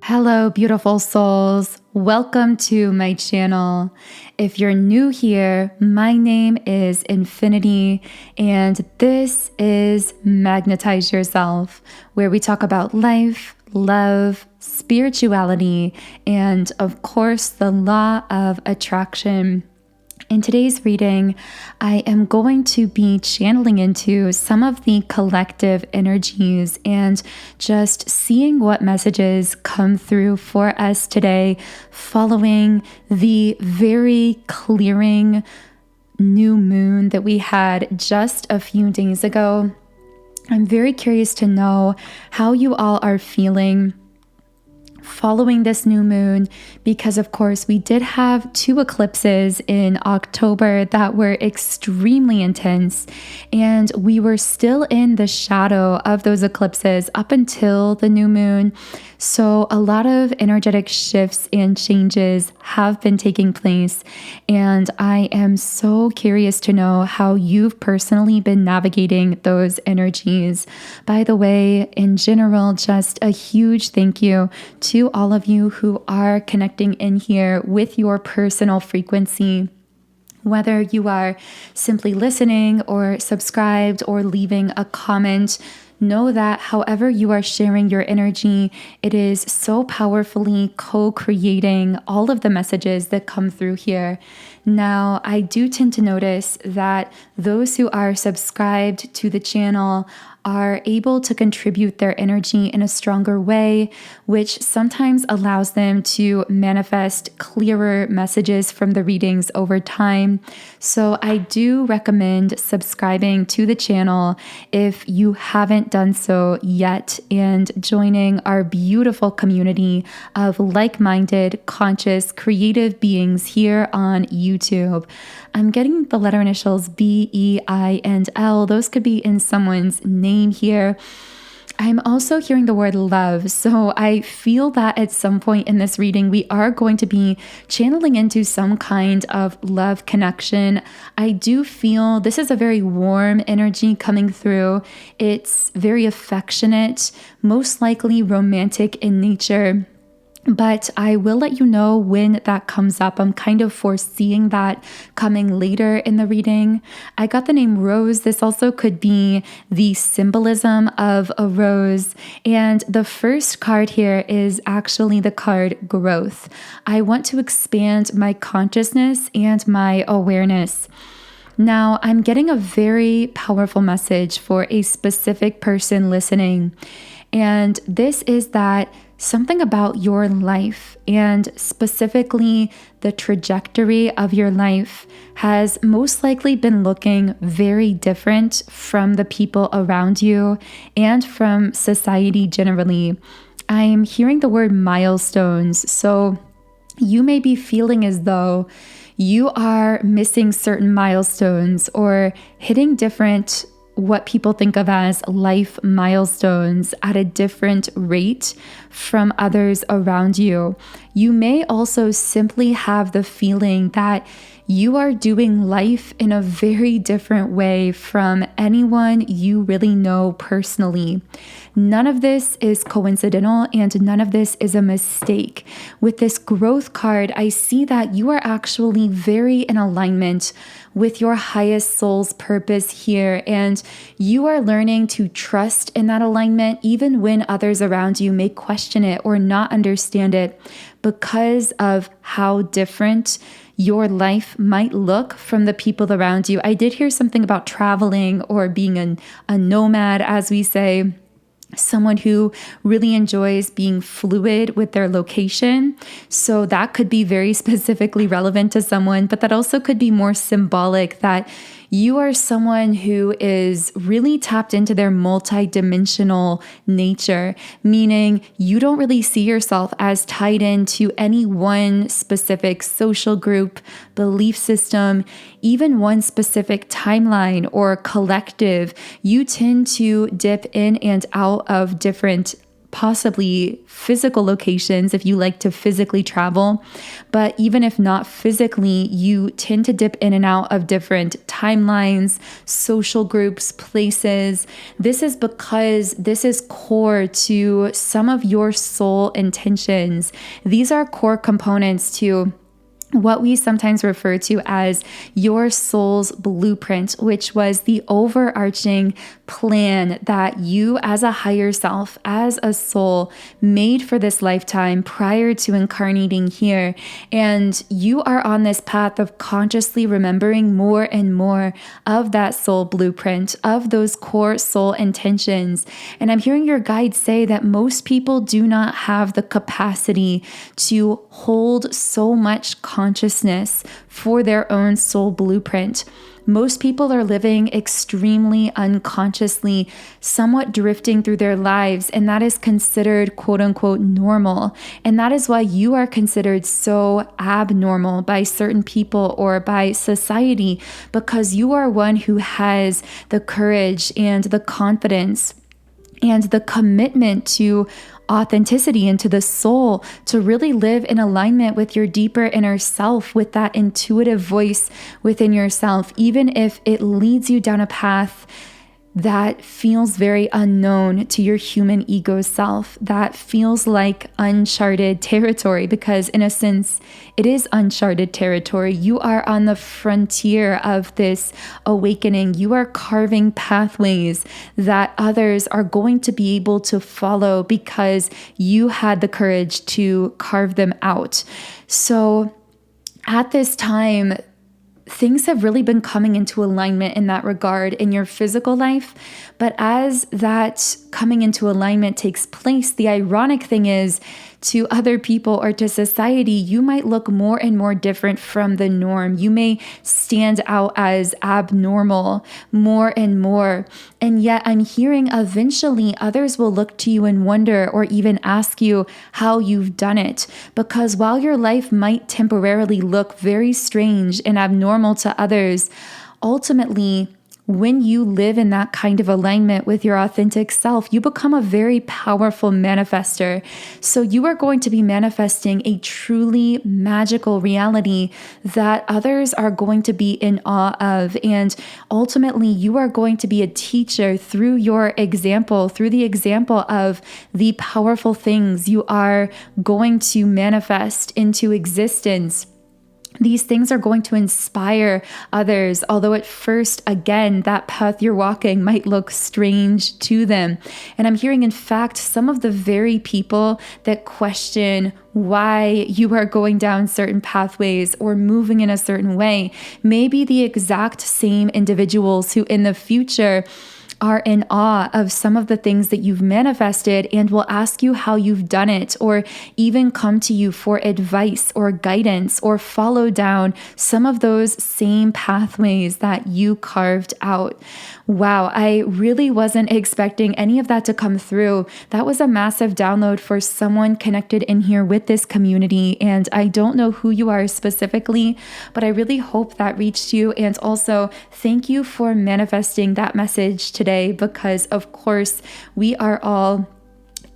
Hello, beautiful souls. Welcome to my channel. If you're new here, my name is Infinity, and this is Magnetize Yourself, where we talk about life, love, spirituality, and of course, the law of attraction. In today's reading, I am going to be channeling into some of the collective energies and just seeing what messages come through for us today following the very clearing new moon that we had just a few days ago. I'm very curious to know how you all are feeling following this new moon, because of course we did have two eclipses in October that were extremely intense, and we were still in the shadow of those eclipses up until the new moon. So a lot of energetic shifts and changes have been taking place, and I am so curious to know how you've personally been navigating those energies. By the way, in general, just a huge thank you to all of you who are connecting in here with your personal frequency. Whether you are simply listening or subscribed or leaving a comment, know that however you are sharing your energy, it is so powerfully co-creating all of the messages that come through here. Now, I do tend to notice that those who are subscribed to the channel are able to contribute their energy in a stronger way, which sometimes allows them to manifest clearer messages from the readings over time. So I do recommend subscribing to the channel if you haven't done so yet, and joining our beautiful community of like-minded, conscious, creative beings here on YouTube. I'm getting the letter initials B, E, I, and L. Those could be in someone's name here. I'm also hearing the word love, so I feel that at some point in this reading, we are going to be channeling into some kind of love connection. I do feel this is a very warm energy coming through. It's very affectionate, most likely romantic in nature. But I will let you know when that comes up. I'm kind of foreseeing that coming later in the reading. I got the name Rose. This also could be the symbolism of a rose. And the first card here is actually the card Growth. I want to expand my consciousness and my awareness. Now, I'm getting a very powerful message for a specific person listening. And this is that something about your life, and specifically the trajectory of your life, has most likely been looking very different from the people around you and from society generally. I'm hearing the word milestones. So you may be feeling as though you are missing certain milestones or hitting different what people think of as life milestones at a different rate from others around you. You may also simply have the feeling that you are doing life in a very different way from anyone you really know personally. None of this is coincidental, and none of this is a mistake. With this growth card, I see that you are actually very in alignment with your highest soul's purpose here, and you are learning to trust in that alignment even when others around you may question it or not understand it, because of how different your life might look from the people around you. I did hear something about traveling or being a nomad, as we say. Someone who really enjoys being fluid with their location. So that could be very specifically relevant to someone, but that also could be more symbolic that you are someone who is really tapped into their multidimensional nature, meaning you don't really see yourself as tied into any one specific social group, belief system, even one specific timeline or collective. You tend to dip in and out of different possibly physical locations if you like to physically travel. But even if not physically, you tend to dip in and out of different timelines, social groups, places. This is because this is core to some of your soul intentions. These are core components to what we sometimes refer to as your soul's blueprint, which was the overarching plan that you as a higher self, as a soul, made for this lifetime prior to incarnating here. And you are on this path of consciously remembering more and more of that soul blueprint, of those core soul intentions. And I'm hearing your guides say that most people do not have the capacity to hold so much consciousness for their own soul blueprint. Most people are living extremely unconsciously, somewhat drifting through their lives, and that is considered quote unquote normal. And that is why you are considered so abnormal by certain people or by society, because you are one who has the courage and the confidence and the commitment to authenticity and to the soul to really live in alignment with your deeper inner self, with that intuitive voice within yourself, even if it leads you down a path that feels very unknown to your human ego self, that feels like uncharted territory, because in a sense, it is uncharted territory. You are on the frontier of this awakening. You are carving pathways that others are going to be able to follow because you had the courage to carve them out. So at this time, things have really been coming into alignment in that regard in your physical life. But as that coming into alignment takes place, the ironic thing is, to other people or to society, you might look more and more different from the norm. You may stand out as abnormal more and more. And yet I'm hearing eventually others will look to you and wonder, or even ask you how you've done it. Because while your life might temporarily look very strange and abnormal to others, ultimately, when you live in that kind of alignment with your authentic self, you become a very powerful manifestor. So you are going to be manifesting a truly magical reality that others are going to be in awe of. And ultimately, you are going to be a teacher through your example, through the example of the powerful things you are going to manifest into existence. These things are going to inspire others, although at first, again, that path you're walking might look strange to them. And I'm hearing, in fact, some of the very people that question why you are going down certain pathways or moving in a certain way may be the exact same individuals who in the future are in awe of some of the things that you've manifested and will ask you how you've done it, or even come to you for advice or guidance, or follow down some of those same pathways that you carved out. Wow, I really wasn't expecting any of that to come through. That was a massive download for someone connected in here with this community. And I don't know who you are specifically, but I really hope that reached you. And also, thank you for manifesting that message today, because of course, we are all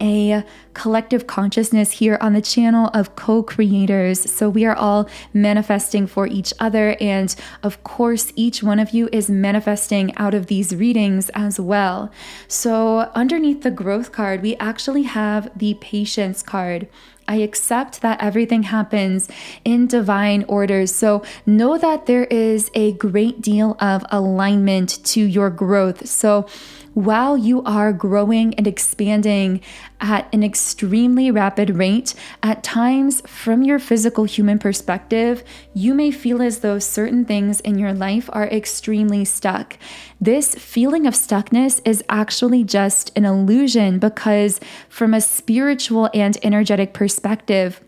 a collective consciousness here on the channel of co-creators. So we are all manifesting for each other. And of course, each one of you is manifesting out of these readings as well. So underneath the growth card, we actually have the patience card. I accept that everything happens in divine order. So know that there is a great deal of alignment to your growth. So while you are growing and expanding at an extremely rapid rate, at times from your physical human perspective, you may feel as though certain things in your life are extremely stuck. This feeling of stuckness is actually just an illusion, because from a spiritual and energetic perspective,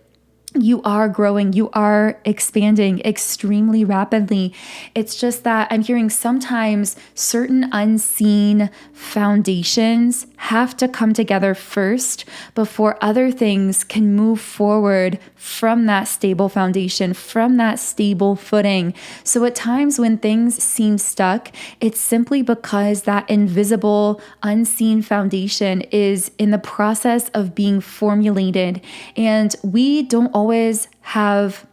you are growing, you are expanding extremely rapidly. It's just that I'm hearing sometimes certain unseen foundations have to come together first before other things can move forward from that stable foundation, from that stable footing. So at times when things seem stuck, it's simply because that invisible, unseen foundation is in the process of being formulated. And we don't always have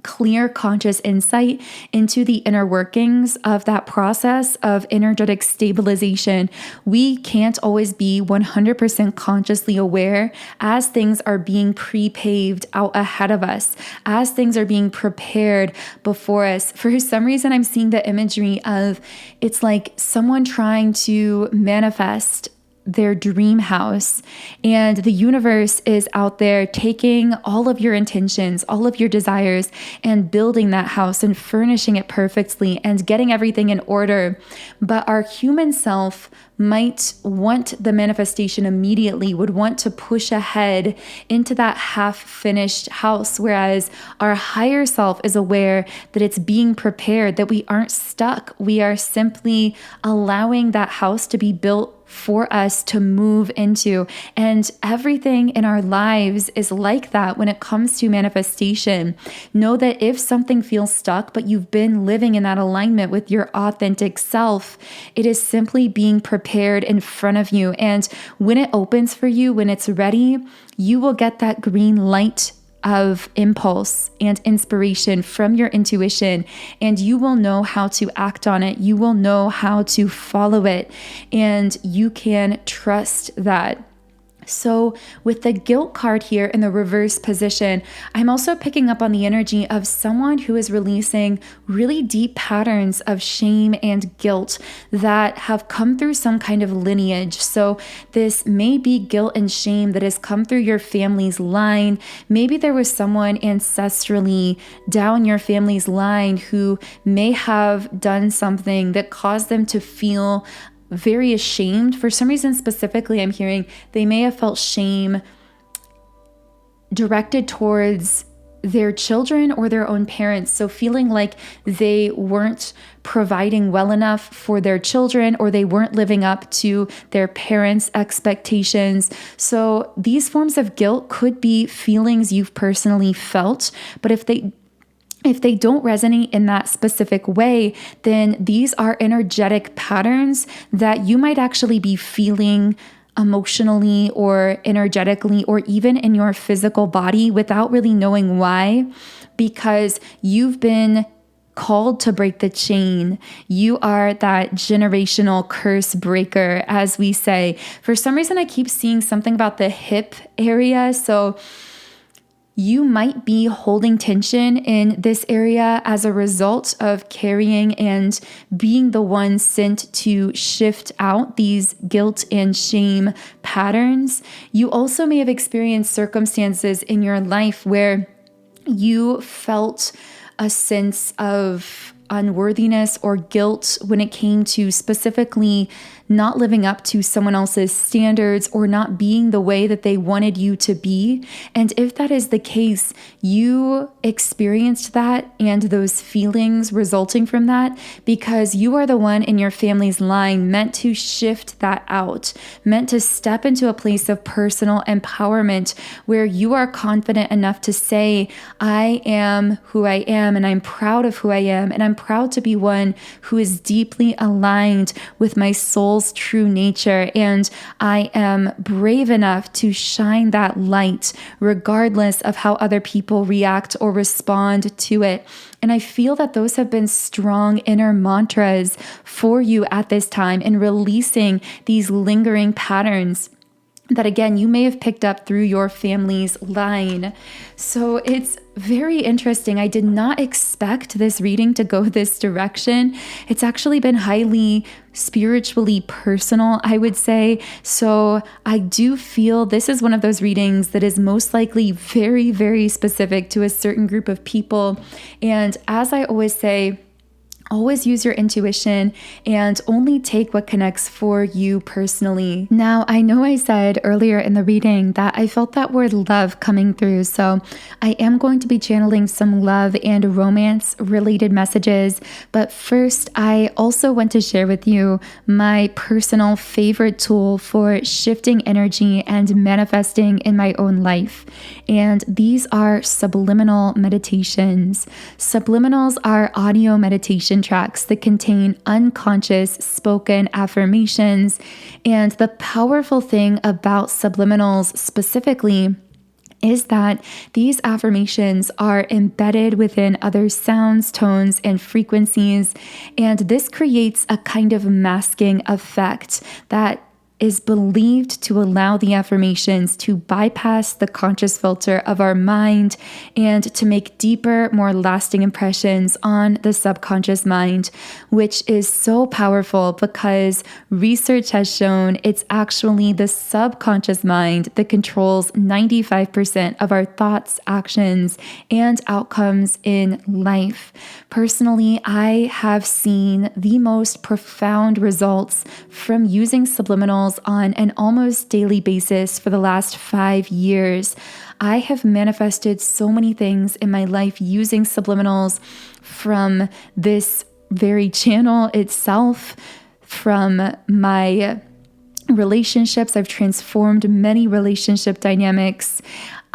clear conscious insight into the inner workings of that process of energetic stabilization. We can't always be 100% consciously aware as things are being pre-paved out ahead of us, as things are being prepared before us. For some reason, I'm seeing the imagery of it's like someone trying to manifest their dream house, and the universe is out there taking all of your intentions, all of your desires, and building that house and furnishing it perfectly and getting everything in order. But our human self might want the manifestation immediately, would want to push ahead into that half-finished house, whereas our higher self is aware that it's being prepared, that we aren't stuck. We are simply allowing that house to be built for us to move into. And everything in our lives is like that when it comes to manifestation. Know that if something feels stuck, but you've been living in that alignment with your authentic self, it is simply being prepared in front of you. And when it opens for you, when it's ready, you will get that green light of impulse and inspiration from your intuition, and you will know how to act on it. You will know how to follow it, and you can trust that. So with the guilt card here in the reverse position, I'm also picking up on the energy of someone who is releasing really deep patterns of shame and guilt that have come through some kind of lineage. So this may be guilt and shame that has come through your family's line. Maybe there was someone ancestrally down your family's line who may have done something that caused them to feel very ashamed. For some reason specifically, I'm hearing they may have felt shame directed towards their children or their own parents. So feeling like they weren't providing well enough for their children, or they weren't living up to their parents' expectations. So these forms of guilt could be feelings you've personally felt, but if they don't resonate in that specific way, then these are energetic patterns that you might actually be feeling emotionally or energetically or even in your physical body without really knowing why, because you've been called to break the chain. You are that generational curse breaker, as we say. For some reason, I keep seeing something about the hip area. So you might be holding tension in this area as a result of carrying and being the one sent to shift out these guilt and shame patterns. You also may have experienced circumstances in your life where you felt a sense of unworthiness or guilt when it came to specifically not living up to someone else's standards or not being the way that they wanted you to be. And if that is the case, you experienced that and those feelings resulting from that because you are the one in your family's line meant to shift that out, meant to step into a place of personal empowerment where you are confident enough to say, I am who I am and I'm proud of who I am, and I'm proud to be one who is deeply aligned with my soul's true nature, and I am brave enough to shine that light regardless of how other people react or respond to it. And I feel that those have been strong inner mantras for you at this time in releasing these lingering patterns that, again, you may have picked up through your family's line. So it's very interesting. I did not expect this reading to go this direction. It's actually been highly spiritually personal, I would say. So I do feel this is one of those readings that is most likely very, very specific to a certain group of people. And as I always say, Always use your intuition and only take what connects for you personally. Now, I know I said earlier in the reading that I felt that word love coming through, so I am going to be channeling some love and romance related messages. But first, I also want to share with you my personal favorite tool for shifting energy and manifesting in my own life. And these are subliminal meditations. Subliminals are audio meditation tracks that contain unconscious spoken affirmations. And the powerful thing about subliminals specifically is that these affirmations are embedded within other sounds, tones, and frequencies. And this creates a kind of masking effect that is believed to allow the affirmations to bypass the conscious filter of our mind and to make deeper, more lasting impressions on the subconscious mind, which is so powerful because research has shown it's actually the subconscious mind that controls 95% of our thoughts, actions, and outcomes in life. Personally, I have seen the most profound results from using subliminals on an almost daily basis for the last 5 years. I have manifested so many things in my life using subliminals, from this very channel itself, from my relationships. I've transformed many relationship dynamics.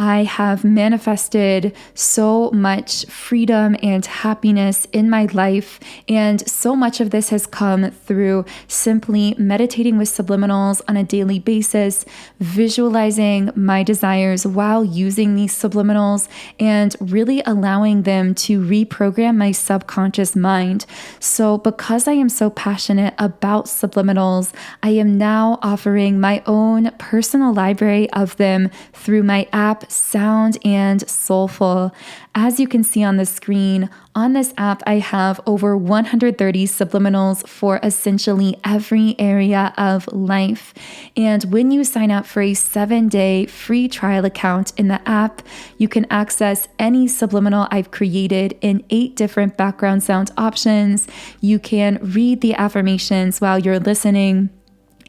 I have manifested so much freedom and happiness in my life, and so much of this has come through simply meditating with subliminals on a daily basis, visualizing my desires while using these subliminals, and really allowing them to reprogram my subconscious mind. So because I am so passionate about subliminals, I am now offering my own personal library of them through my app, Sound and Soulful. As you can see on the screen, on this app, I have over 130 subliminals for essentially every area of life. And when you sign up for a 7-day free trial account in the app, you can access any subliminal I've created in 8 different background sound options. You can read the affirmations while you're listening,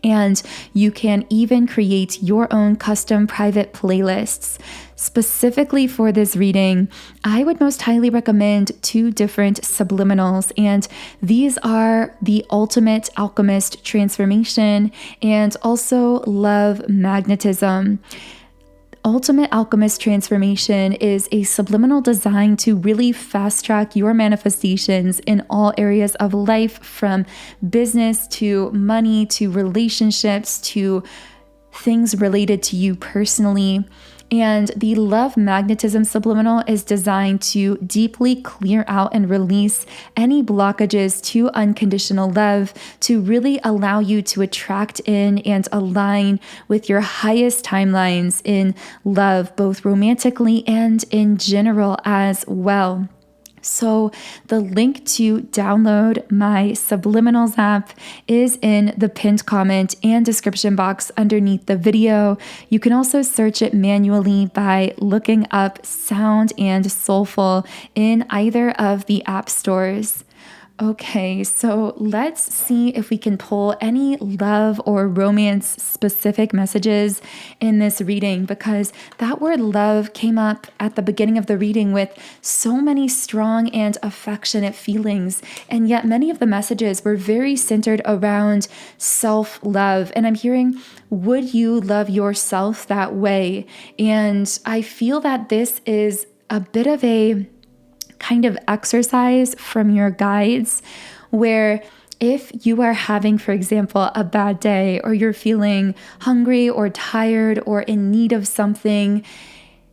and you can even create your own custom private playlists. Specifically for this reading, I would most highly recommend 2 different subliminals, and these are the Ultimate Alchemist Transformation and also Love Magnetism. Ultimate Alchemist Transformation is a subliminal designed to really fast track your manifestations in all areas of life, from business to money to relationships to things related to you personally. And the Love Magnetism Subliminal is designed to deeply clear out and release any blockages to unconditional love, to really allow you to attract in and align with your highest timelines in love, both romantically and in general as well. So the link to download my Subliminals app is in the pinned comment and description box underneath the video. You can also search it manually by looking up Sound and Soulful in either of the app stores. Okay, so let's see if we can pull any love or romance specific messages in this reading, because that word love came up at the beginning of the reading with so many strong and affectionate feelings. And yet many of the messages were very centered around self-love. And I'm hearing, would you love yourself that way? And I feel that this is a bit of a kind of exercise from your guides, where if you are having, for example, a bad day, or you're feeling hungry or tired or in need of something,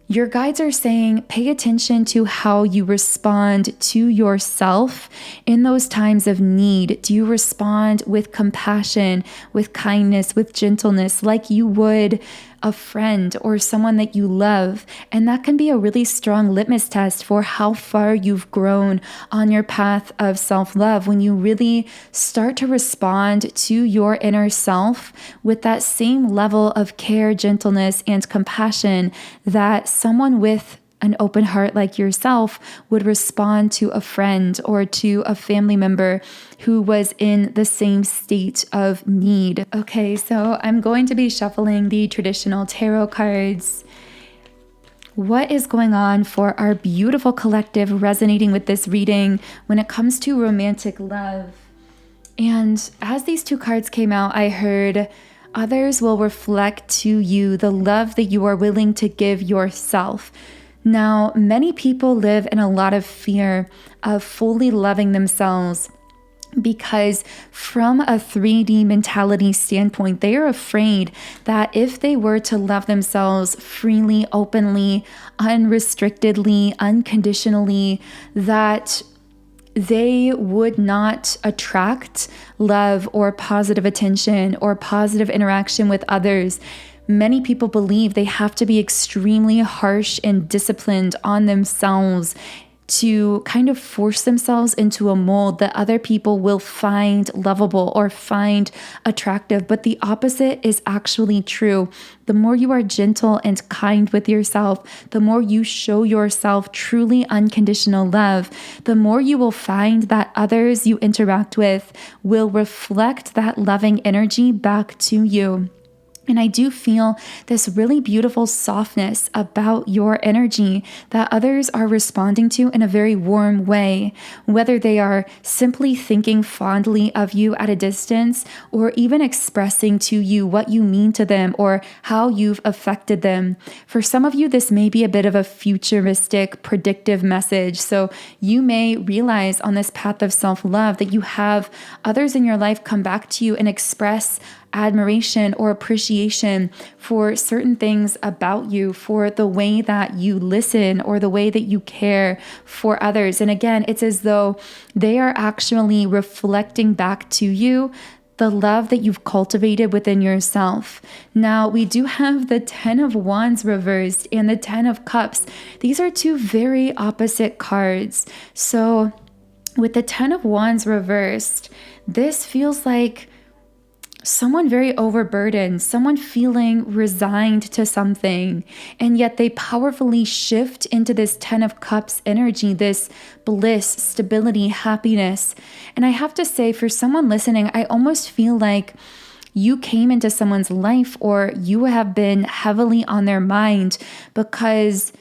your guides are saying, pay attention to how you respond to yourself in those times of need. Do you respond with compassion, with kindness, with gentleness, like you would a friend or someone that you love? And that can be a really strong litmus test for how far you've grown on your path of self-love, when you really start to respond to your inner self with that same level of care, gentleness, and compassion that someone with an open heart like yourself would respond to a friend or to a family member who was in the same state of need. Okay, so I'm going to be shuffling the traditional tarot cards. What is going on for our beautiful collective resonating with this reading when it comes to romantic love? And as these two cards came out, I heard others will reflect to you the love that you are willing to give yourself. Now, many people live in a lot of fear of fully loving themselves because from a 3D mentality standpoint, they are afraid that if they were to love themselves freely, openly, unrestrictedly, unconditionally, that they would not attract love or positive attention or positive interaction with others. Many people believe they have to be extremely harsh and disciplined on themselves to kind of force themselves into a mold that other people will find lovable or find attractive. But the opposite is actually true. The more you are gentle and kind with yourself, the more you show yourself truly unconditional love, the more you will find that others you interact with will reflect that loving energy back to you. And I do feel this really beautiful softness about your energy that others are responding to in a very warm way, whether they are simply thinking fondly of you at a distance or even expressing to you what you mean to them or how you've affected them. For some of you, this may be a bit of a futuristic, predictive message. So you may realize on this path of self-love that you have others in your life come back to you and express admiration or appreciation for certain things about you, for the way that you listen or the way that you care for others. And again, it's as though they are actually reflecting back to you the love that you've cultivated within yourself. Now, we do have the 10 of Wands reversed and the 10 of Cups. These are two very opposite cards. So with the 10 of Wands reversed, this feels like someone very overburdened, someone feeling resigned to something, and yet they powerfully shift into this 10 of Cups energy, this bliss, stability, happiness. And I have to say, for someone listening, I almost feel like you came into someone's life or you have been heavily on their mind because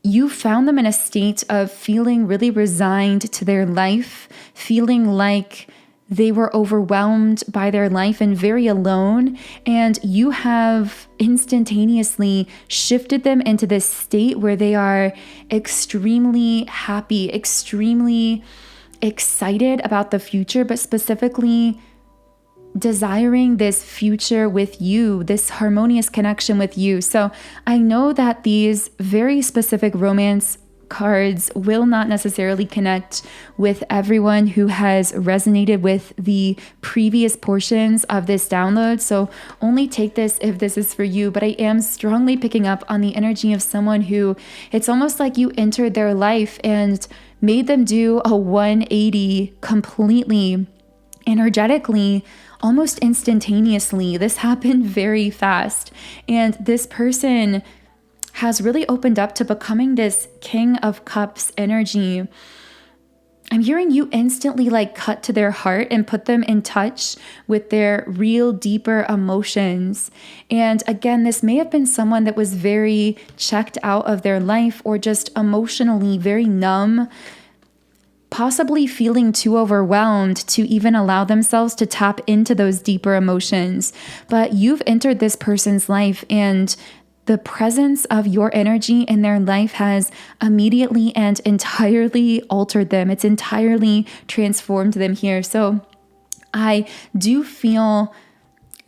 you found them in a state of feeling really resigned to their life, feeling like they were overwhelmed by their life and very alone, and you have instantaneously shifted them into this state where they are extremely happy, extremely excited about the future, but specifically desiring this future with you, this harmonious connection with you. So I know that these very specific romance cards will not necessarily connect with everyone who has resonated with the previous portions of this download. So only take this if this is for you. But I am strongly picking up on the energy of someone who it's almost like you entered their life and made them do a 180 completely, energetically, almost instantaneously. This happened very fast. And this person has really opened up to becoming this King of Cups energy. I'm hearing you instantly cut to their heart and put them in touch with their real deeper emotions. And again, this may have been someone that was very checked out of their life or just emotionally very numb, possibly feeling too overwhelmed to even allow themselves to tap into those deeper emotions. But you've entered this person's life, and the presence of your energy in their life has immediately and entirely altered them. It's entirely transformed them here. So I do feel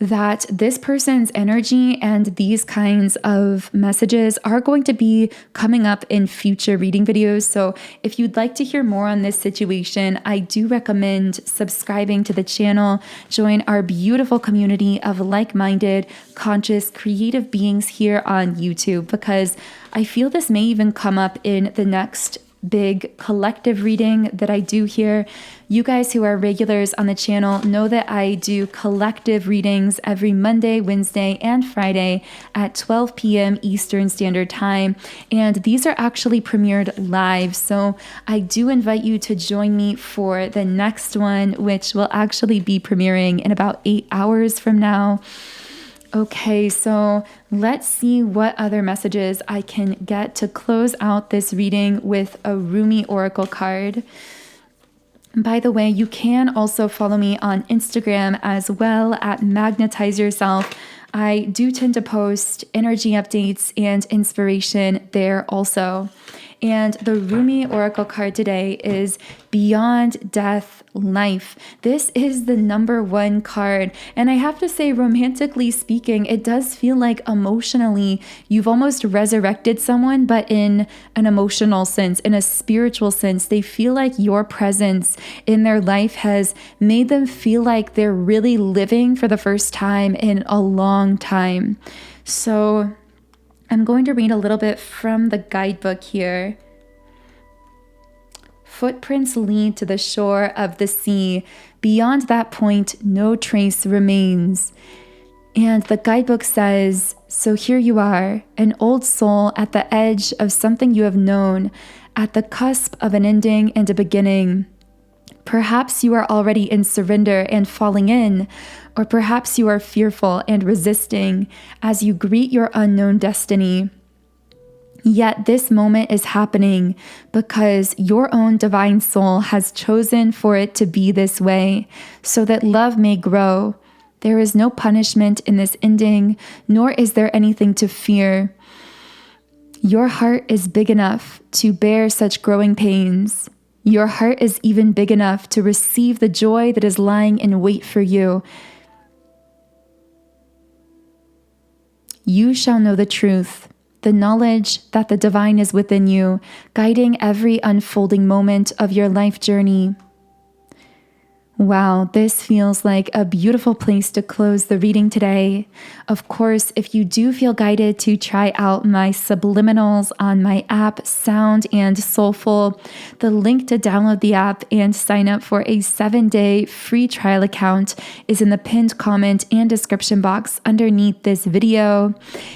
that this person's energy and these kinds of messages are going to be coming up in future reading videos. So if you'd like to hear more on this situation, I do recommend subscribing to the channel. Join our beautiful community of like-minded, conscious, creative beings here on YouTube, because I feel this may even come up in the next big collective reading that I do here. You guys who are regulars on the channel know that I do collective readings every Monday, Wednesday, and Friday at 12 p.m. Eastern Standard Time. And these are actually premiered live. So I do invite you to join me for the next one, which will actually be premiering in about 8 hours from now. Okay, so let's see what other messages I can get to close out this reading with a Rumi Oracle card. By the way, you can also follow me on Instagram as well at Magnetize Yourself. I do tend to post energy updates and inspiration there also. And the Rumi Oracle card today is Beyond Death, Life. This is the #1 card. And I have to say, romantically speaking, it does feel like emotionally you've almost resurrected someone, but in an emotional sense, in a spiritual sense. They feel like your presence in their life has made them feel like they're really living for the first time in a long time. So I'm going to read a little bit from the guidebook here. Footprints lead to the shore of the sea. Beyond that point, no trace remains. And the guidebook says, so here you are, an old soul at the edge of something you have known, at the cusp of an ending and a beginning. Perhaps you are already in surrender and falling in, or perhaps you are fearful and resisting as you greet your unknown destiny. Yet this moment is happening because your own divine soul has chosen for it to be this way, so that love may grow. There is no punishment in this ending, nor is there anything to fear. Your heart is big enough to bear such growing pains. Your heart is even big enough to receive the joy that is lying in wait for you. You shall know the truth, the knowledge that the divine is within you, guiding every unfolding moment of your life journey. Wow, this feels like a beautiful place to close the reading today. Of course, if you do feel guided to try out my subliminals on my app, Sound and Soulful, the link to download the app and sign up for a 7-day free trial account is in the pinned comment and description box underneath this video.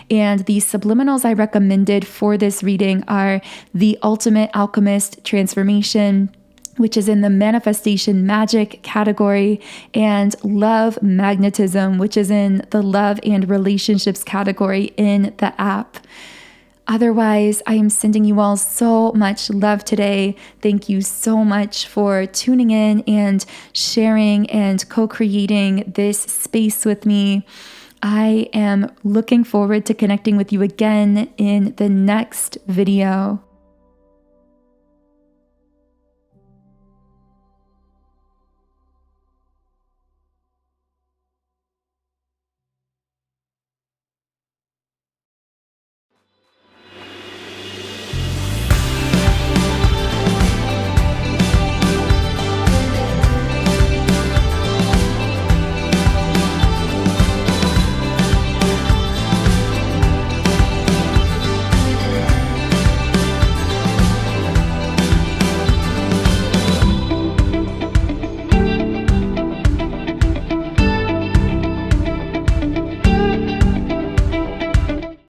And the subliminals I recommended for this reading are the Ultimate Alchemist Transformation, which is in the Manifestation Magic category, and Love Magnetism, which is in the Love and Relationships category in the app. Otherwise, I am sending you all so much love today. Thank you so much for tuning in and sharing and co-creating this space with me. I am looking forward to connecting with you again in the next video.